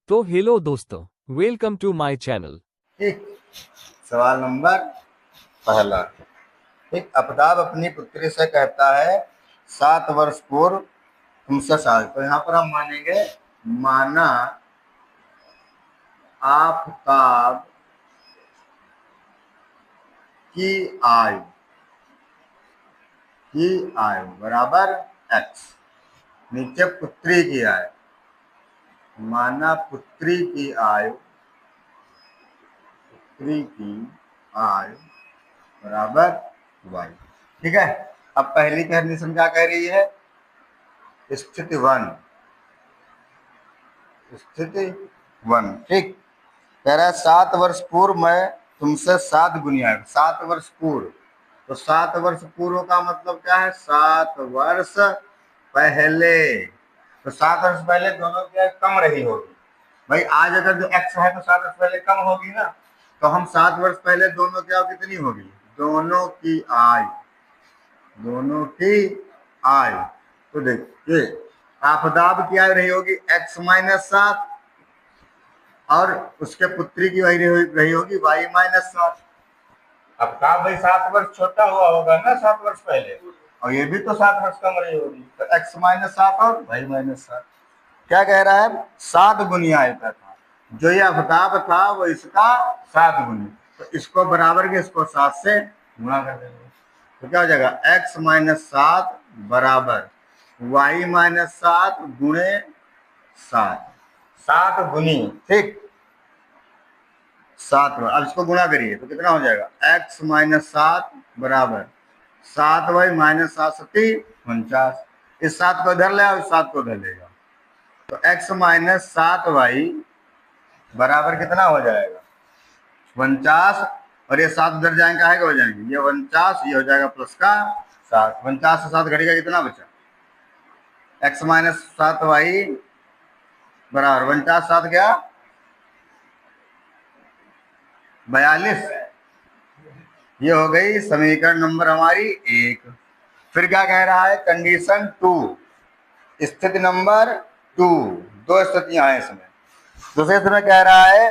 तो हेलो दोस्तों, welcome to my channel. ठीक। सवाल नंबर पहला। एक अमिताभ अपनी पुत्री से कहता है 7 वर्ष पूर्व तुमसे शादी। तो यहाँ पर हम मानेंगे माना आफताब की आयु बराबर x। नीचे पुत्री की आयु, माना पुत्री की आयु बराबर y। ठीक है। अब पहली कंडीशन क्या कह रही है? स्थिति वन। ठीक। कह रहा है 7 वर्ष पूर्व मैं तुमसे 7 गुनी आयु। 7 वर्ष पूर्व, तो 7 वर्ष पूर्व का मतलब क्या है? 7 वर्ष पहले। तो 7 वर्ष पहले दोनों की आयु कम रही होगी भाई। आज अगर जो x है तो 7 वर्ष पहले कम होगी ना। तो हम 7 वर्ष पहले दोनों की आयु कितनी होगी? दोनों की आयु। तो देखिए आफताब की आयु रही होगी x-7 और उसके पुत्री की वही रही होगी y-7। आफताब भाई 7 वर्ष छोटा हुआ होगा ना 7 वर्ष पहले, और ये भी तो 7 वर्ष कम रही होगी। तो x-7 और y-7 क्या कह रहा है? 7 गुनी आयु का था। जो ये आफताब था वो इसका 7 गुनी। तो इसको बराबर के इसको 7 से गुणा कर देंगे। तो क्या हो जाएगा? x-7 बराबर y-7 गुणे 7। 7 गुनी। ठीक। 7। अब इसको गुणा करिए तो कितना हो जाएगा? x-7 बराबर 7y-7 इस 7 को इधर ले आओ, इस 7 को इधर लेगा। तो x-7y बराबर कितना हो जाएगा? 49। और ये 7 उधर जाएंगे, काहे हो जाएंगे? ये 49, ये हो जाएगा प्लस का 7। 49 से 7 घटेगा, कितना बचा? x-7y बराबर 49 7 क्या? 42। ये हो गई समीकरण नंबर हमारी 1। फिर क्या कह रहा है? कंडीशन 2, स्थिति नंबर 2। दो स्थितियां हैं इसमें। दूसरे स्थिति में कह रहा है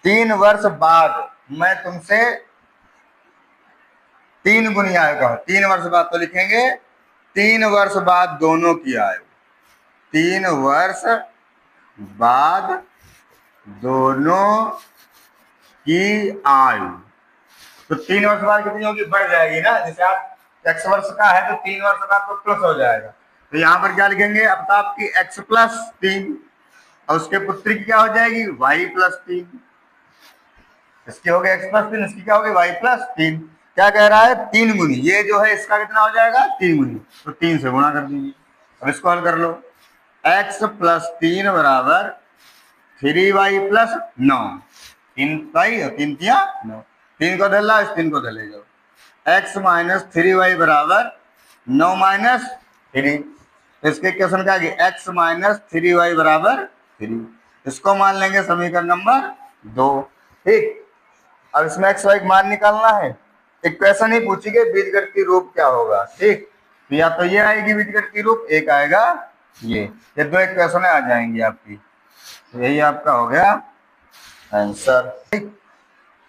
3 वर्ष बाद मैं तुमसे 3 गुनी आयु का। 3 वर्ष बाद तो लिखेंगे 3 वर्ष बाद दोनों की आयु। 3 वर्ष बाद दोनों की आयु। तो 3 वर्ष बाद कितनी होगी? बढ़ जाएगी ना। जैसे आप x वर्ष का है तो 3 वर्ष बाद तो प्लस हो जाएगा। तो यहाँ पर क्या लिखेंगे? अमिताभ की x+3 और उसके पुत्री की क्या हो जाएगी? y+3। इसकी हो गई x+3, इसकी क्या हो गई? y+3। क्या कह रहा है? 3 गुनी। ये जो है इसका कितना हो जाएगा? 3 गुनी। तो 3 से गुणा कर दीजिए। अब इसको हल कर लो। x+3 बराबर 3y+9। 3y और 3 तिया 9। 3 को धर ला, इस 3 को धर ले जाओ। x-3y बराबर 9-3। इसके क्वेश्चन क्या है? x-3y बराबर 3। इसको मान लेंगे समीकरण नंबर 2। ठीक। अब इसमें x y मान निकालना है। एक क्वेश्चन ही पूछेंगे बीजगणितीय रूप क्या होगा। ठीक। तो या तो ये आएगी बीजगणितीय रूप, एक आएगा ये दो एक क्वेश्चन आ जाएंगी आपकी। तो यही आपका हो गया आंसर। ठीक।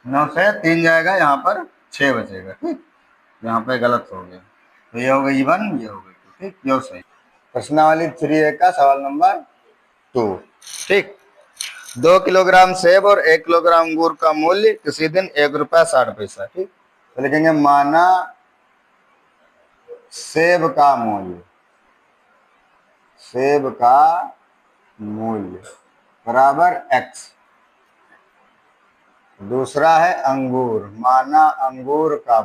9 से 3 जाएगा, यहाँ पर 6 बचेगा। ठीक। यहाँ पे गलत हो गया। तो ये हो गई 1, ये हो गई 2। ठीक। ये सही। प्रश्नावली 3A का सवाल नंबर 2। ठीक। 2 किलोग्राम सेब और 1 किलोग्राम अंगूर का मूल्य किसी दिन ₹1.60। ठीक। तो लिखेंगे माना सेब का मूल्य बराबर x। दूसरा है अंगूर, माना अंगूर का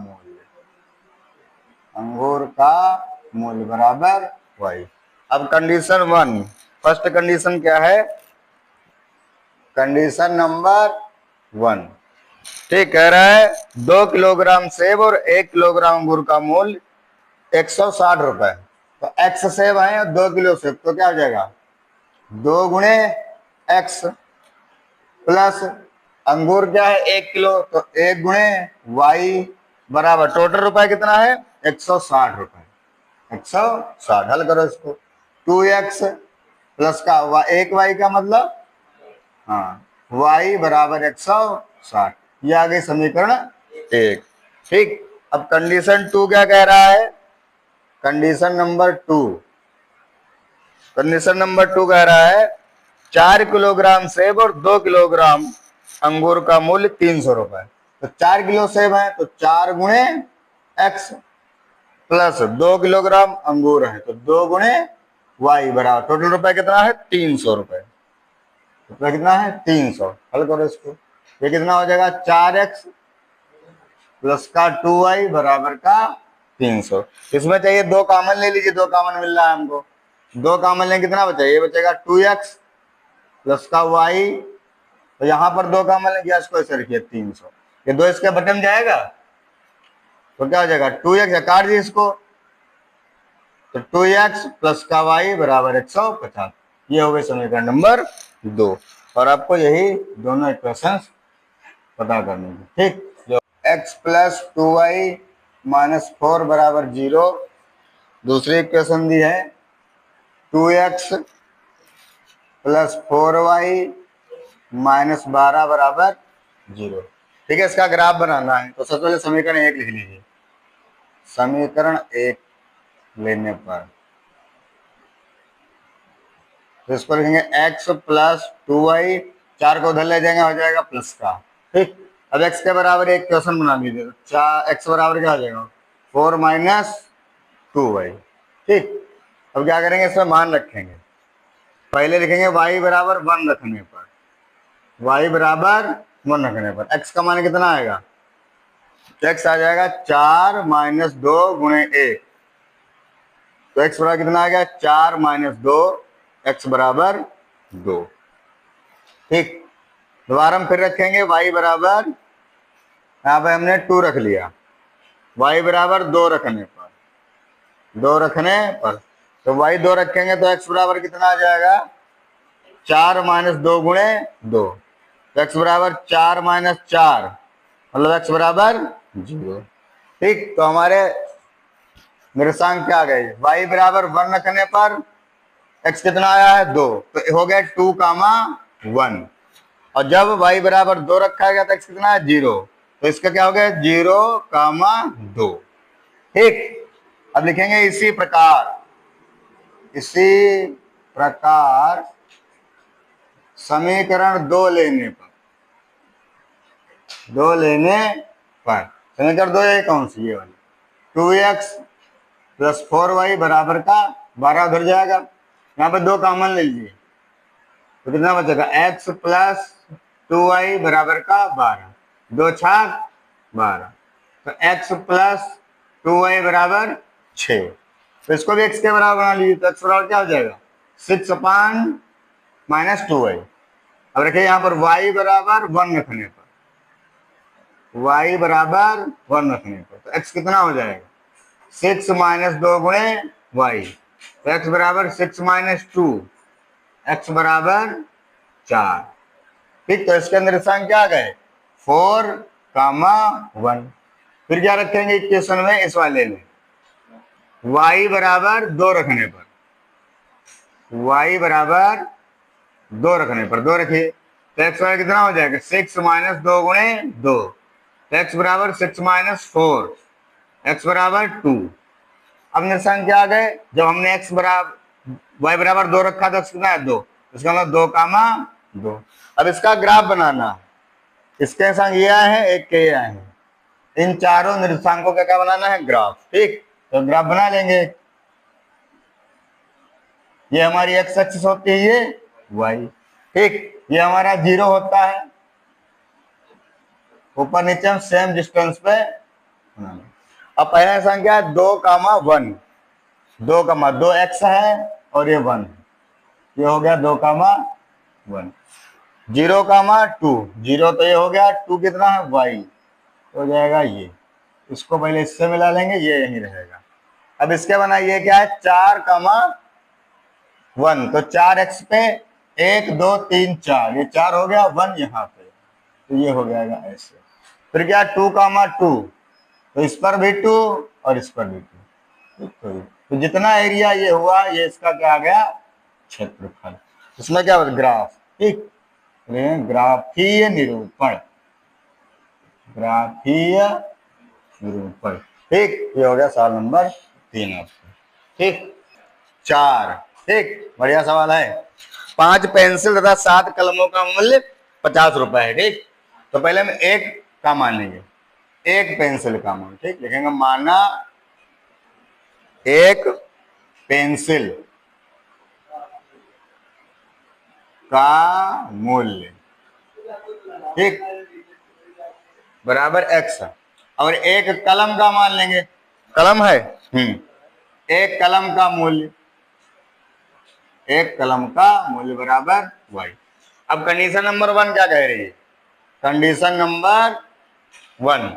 मूल्य बराबर y। अब कंडीशन 1, फर्स्ट कंडीशन क्या है? Condition number 1। ठीक। कह रहा है 2 किलोग्राम सेब और 1 किलोग्राम अंगूर का मूल्य 160 रुपए। तो x सेब है और 2 किलो सेब, तो क्या हो जाएगा? 2 गुणे x प्लस अंगूर क्या है? 1 किलो, तो 1 गुणे y बराबर टोटल रुपए कितना है? 160 रुपए। 160 हल करो इसको। 2x प्लस का 1y का मतलब हाँ, y बराबर 160, ये आ गई समीकरण 1। ठीक, अब कंडीशन 2 क्या कह रहा है? कंडीशन नंबर 2 कह रहा है 4 किलोग्राम सेब और 2 किलोग्राम अंगूर का मूल्य 300 रुपए। तो 4 किलो सेब है तो 4 गुणे x प्लस 2 किलोग्राम अंगूर है तो 2 गुणे y बराबर टोटल रुपए कितना है? 300 रुपए। रुपए कितना है? 300। हल करो इसको, ये कितना हो जाएगा? 4x प्लस का 2y बराबर का 300। इसमें चाहिए 2 कॉमन ले लीजिए, 2 कॉमन मिल रहा है हमको। 2 कॉमन लेंगे कितना बचेगा? ये बचेगा 2x प्लस का y, तो यहाँ पर 2 कॉमन लेंगे, इसको ऐसे रखिए 300। ये 2 इसके बटन जाएगा तो क्या हो जाएगा? 2x, काट दिए इसको, तो 2x प्लस का y बराबर 150। ये हो गए समीकरण नंबर 2, और आपको यही दोनों इक्वेशंस पता करनी है। ठीक, जो x प्लस 2y माइनस 4 बराबर 0, दूसरी इक्वेशन दी है 2x प्लस 4y माइनस 12 बराबर 0। ठीक है, इसका ग्राफ बनाना है तो सबसे पहले समीकरण 1 लिख लीजिए। समीकरण 1 लेने पर तो इसको लिखेंगे x प्लस 2y, 4 को उधर ले जाएंगे, हो जाएगा प्लस का। ठीक, अब x के बराबर एक क्वेश्चन बना लीजिए, तो x बराबर क्या हो जाएगा? 4 माइनस 2y। ठीक, अब क्या करेंगे? इसमें मान रखेंगे। पहले लिखेंगे y बराबर 1 रखने पर, y बराबर 1 रखने पर x का मान कितना आएगा? x आ जाएगा 4 माइनस 2 गुणे 1, तो x बराबर कितना आ गया? 4 माइनस 2, x बराबर 2। ठीक, दोबारा हम फिर रखेंगे y बराबर, यहाँ पे हमने 2 रख लिया, y बराबर 2 रखने पर तो y 2 रखेंगे तो x बराबर कितना आ जाएगा? 4 माइनस 2 गुणे 2, तो x बराबर 4 माइनस 4, मतलब x बराबर 0। ठीक, तो हमारे निर्देशांक क्या आ गए? y बराबर 1 रखने पर x कितना आया है? 2, तो हो गया 2 कामा 1, और जब y बराबर 2 रखा गया तो x कितना है? 0, तो इसका क्या हो गया? 0 कामा 2। ठीक, अब लिखेंगे इसी प्रकार समीकरण 2 लेने पर समीकरण 2 ये कौन सी? ये वाली 2x प्लस 4y बराबर का 12 उधर जाएगा, यहाँ पे 2 कॉमन ले लीजिए तो कितना बचेगा? x प्लस 2y बराबर का 12, 2 छाक 12, तो x प्लस 2y बराबर 6। तो इसको भी x के बराबर बना लीजिए, तो x बराबर क्या हो जाएगा? 6 अपान माइनस 2y। अब रखिए यहाँ पर y बराबर 1 रखने पर, तो x कितना हो जाएगा? 6 माइनस 2 गुणे y, तो x बराबर 6 माइनस 2, x बराबर 4। ठीक, तो इसके अंदर स्थान क्या आ गए? 4 कामा 1। फिर क्या रखेंगे इक्वेशन में? इस वाले में y बराबर 2 रखने पर, 2 रखिए तो x बराबर कितना हो जाएगा? 6 माइनस 2 गुणे 2, तो x बराबर 6 माइनस 4, x बराबर 2। अब निशान क्या आ गए? जब हमने x बराबर y बराबर 2 रखा तो x कितना है? 2, इसका मतलब 2 कामा 2। अब इसका ग्राफ बनाना है, इसके निशान ये आए हैं, एक के ये आए हैं, इन चारों निर्देशांकों का क्या बनाना है? ग्राफ। ठीक, तो ग्राफ बना लेंगे। ये हमारी x एक्सिस होती है, ये y। ठीक, ये हमारा 0 होता है, ऊपर नीचे हम सेम डिस्टेंस पे। अब पहला संख्या 2 कामा 1, 2 x है और ये 1, ये हो गया 2 कामा 1। 0 कामा 2, 0 तो ये हो गया, 2 कितना है? y, हो जाएगा ये, इसको पहले इससे मिला लेंगे, ये यहीं रहेगा। अब इसके बनाइए क्या है? 4 कामा 1, तो 4x पे 1 2 3 4, ये 4 हो गया, 1 यहाँ पे, तो ये हो जाएगा ऐसे। फिर क्या? 2 कामा 2, तो इस पर भी 2 और इस पर भी 2, तो जितना एरिया ये हुआ, ये इसका क्या आ गया? क्षेत्रफल। इसमें क्या ग्राफ। ठीक, ग्राफीय निरूपण, ग्राफीय निरूपण। ठीक, ये हो गया सवाल नंबर 3 आपका। ठीक, 4। ठीक, बढ़िया सवाल है। 5 पेंसिल तथा 7 कलमों का मूल्य 50 रुपए है। ठीक, तो पहले हम एक का मान लेंगे, एक पेंसिल का मान। ठीक, लिखेंगे माना एक पेंसिल का मूल्य, ठीक, बराबर x। और एक कलम का मान लेंगे, कलम है, एक कलम का मूल्य, एक कलम का मूल्य बराबर y। अब कंडीशन नंबर 1 क्या कह रही है? कंडीशन नंबर 1,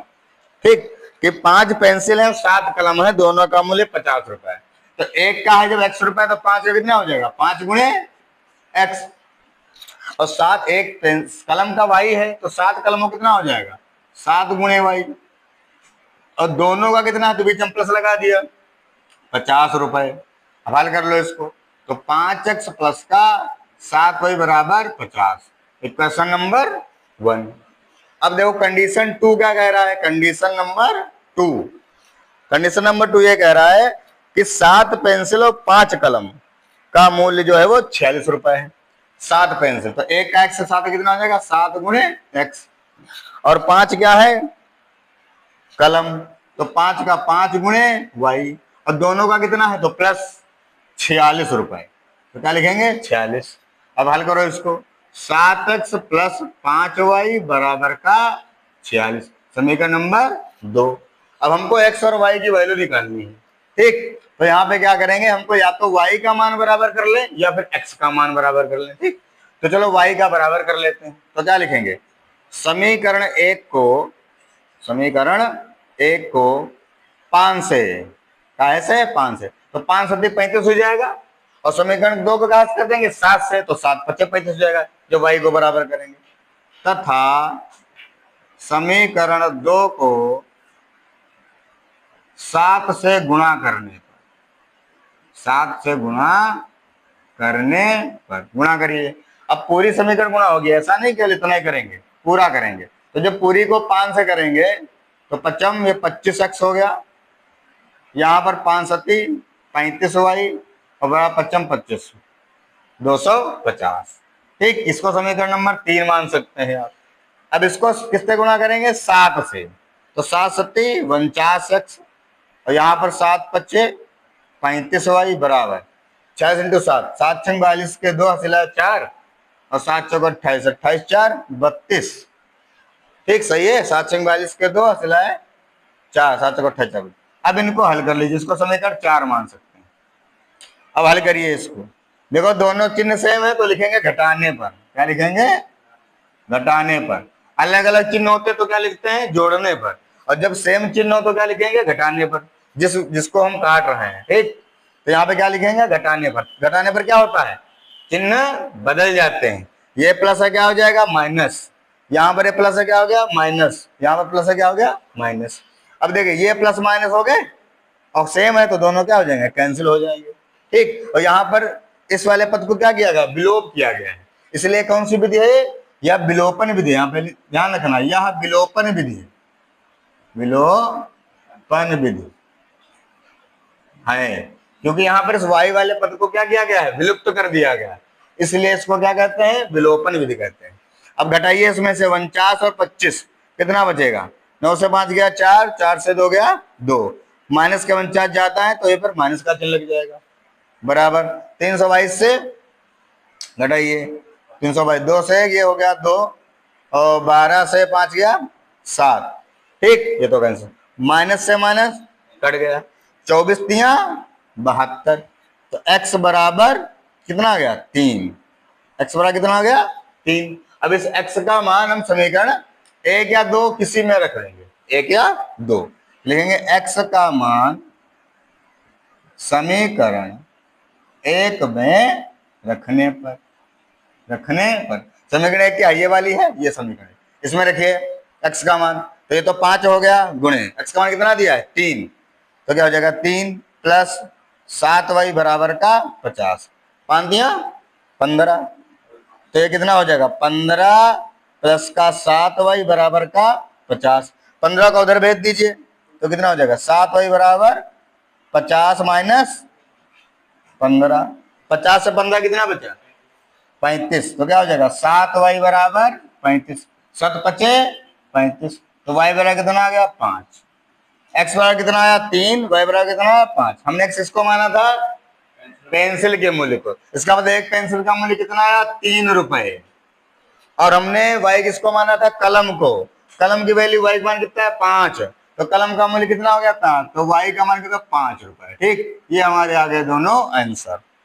ठीक, कि 5 पेंसिल है, 7 कलम है, दोनों का मूल्य 50 रुपए है। तो एक का है जब x रुपए, तो 5 का कितना हो जाएगा? 5 गुणे x। और 7 एक कलम का y है, तो 7 कलमों कितना हो जाएगा? 7 गुणे y। और दोनों का कितना है, तो बीच में प्लस लगा दिया, 50 रुपए। अब हल कर लो इसको, तो 5x प्लस का 7y बराबर 50। Equation number 1। अब देखो कंडीशन 2 क्या कह रहा है? कंडीशन नंबर 2, कंडीशन नंबर 2 ये कह रहा है कि 7 पेंसिल और 5 कलम का मूल्य जो है वो 46 रुपए है। 7 पेंसिल, तो एक का x से 7 कितना हो जाएगा? 7 गुणे x। और 5 क्या है? कलम, तो 5 का 5 गुणे y। और दोनों का कितना है? तो प्लस 46 रुपए। तो क्या लिखेंगे? 46। अब हल करो इसको, 7x प्लस 5y बराबर का 46, समीकरण नंबर 2। अब हमको x और y की वैल्यू निकालनी है। ठीक, तो यहाँ पे क्या करेंगे? हमको या तो y का मान बराबर कर ले या फिर x का मान बराबर कर ले। ठीक, तो चलो y का बराबर कर लेते हैं। तो क्या लिखेंगे? समीकरण 1 को, समीकरण 1 को 5 से, कैसे? 5 से, तो 5 सत्ती 35 हो जाएगा। और समीकरण 2 को कहा कर देंगे 7 से, तो 7 पच्चे 35 हो जाएगा, जो y को बराबर करेंगे। तथा समीकरण 2 को 7 से गुणा करने पर, 7 से गुणा करने पर, गुणा करिए। अब पूरी समीकरण गुणा होगी, ऐसा नहीं केवल इतना ही करेंगे, पूरा करेंगे। तो जब पूरी को 5 से करेंगे तो पचम, ये 25x हो गया, यहां पर 5 सत्ती 35 y और बड़ा पचम 25, 250। ठीक, इसको समीकरण नंबर 3 मान सकते हैं आप। अब इसको किससे गुणा करेंगे? 7 से, तो 7 सत्ती 49x और यहाँ पर 7 पच्चे 35y बराबर 40 इंटू 7, 7 छंग 42 के 2 हासिल 4 और 7 चौक 28, 28 4 32। ठीक, सही है, 7 छंग 42 के 2 हासिल 4, 7 चौक 28। अब इनको हल कर लीजिए, इसको समीकरण 4 मान सकते हैं। अब हल करिए इसको, देखो दोनों चिन्ह सेम है, तो लिखेंगे घटाने पर। क्या लिखेंगे? घटाने पर। अलग अलग चिन्ह होते तो क्या लिखते हैं? जोड़ने पर। और जब सेम चिन्ह हो तो क्या लिखेंगे? घटाने पर, जिसको हम काट रहे हैं। ठीक, तो यहाँ पे क्या लिखेंगे? घटाने पर। घटाने पर क्या होता है? चिन्ह बदल जाते हैं। ये प्लस है, क्या हो जाएगा? माइनस। यहाँ पर ये प्लस है, क्या हो गया? माइनस। यहाँ पर प्लस है, क्या हो गया? माइनस। अब देखिए ये प्लस माइनस हो गए और सेम है, तो दोनों क्या हो जाएंगे? कैंसिल हो जाएंगे। ठीक, और यहाँ पर इस वाले पद को क्या किया गया? विलोप किया गया है। इसलिए कौन सी विधि है? यह विलोपन विधि। यहाँ पे ध्यान रखना, यह विलोपन विधि है, विलोपन विधि है, क्योंकि यहाँ पर इस y वाले पद को क्या किया गया है? विलुप्त कर दिया गया है, इसलिए इसको क्या कहते हैं? विलोपन विधि कहते हैं। अब घटाइए इसमें से 49 और 25, कितना बचेगा? 9 से 5 गया 4, 4 से 2 गया 2, माइनस के 49 जाता है तो ये पर माइनस का चिन्ह लग जाएगा, बराबर 322 से घटाइए, 322 2 से ये हो गया 2 और 12 से 5 गया 7। ठीक, ये तो कैंसिल, माइनस से माइनस कट गया, 24 तिया 72। तो x बराबर कितना आ गया? 3। x बराबर कितना आ गया? 3। अब इस x का मान हम समीकरण 1 या 2 किसी में रख लेंगे, 1 या 2 लिखेंगे। x का मान समीकरण 1 में रखने पर, समीकरण 1 क्या? ये वाली है, ये समीकरण, इसमें रखिए x का मान। तो ये तो 5 हो गया गुणे x का मान कितना दिया है? 3, तो क्या हो जाएगा? 3 प्लस 7y बराबर का 50, 5 दिया 15। तो ये कितना हो जाएगा 15 प्लस का 7y बराबर का 50। 15 का उधर भेज दीजिए तो कितना हो जाएगा 7y बराबर 50 माइनस 15। 50 से 15 कितना बचा 35। तो क्या हो जाएगा 7y बराबर 35। 7 पचे 35। तो y बराबर कितना आ गया 5। x बराबर कितना आया 3, y बराबर कितना आया 5। हमने x इसको माना था पेंसिल के मूल्य को, इसका मतलब एक पेंसिल का मूल्य कितना आया 3 रुपए। और हमने y किसको माना था कलम को, कलम की वैल्यू y का मान कितना है 5, तो कलम का मूल्य कितना हो गया था, तो y का मान कितना 5 रुपए। ठीक, ये हमारे आ गए दोनों आंसर।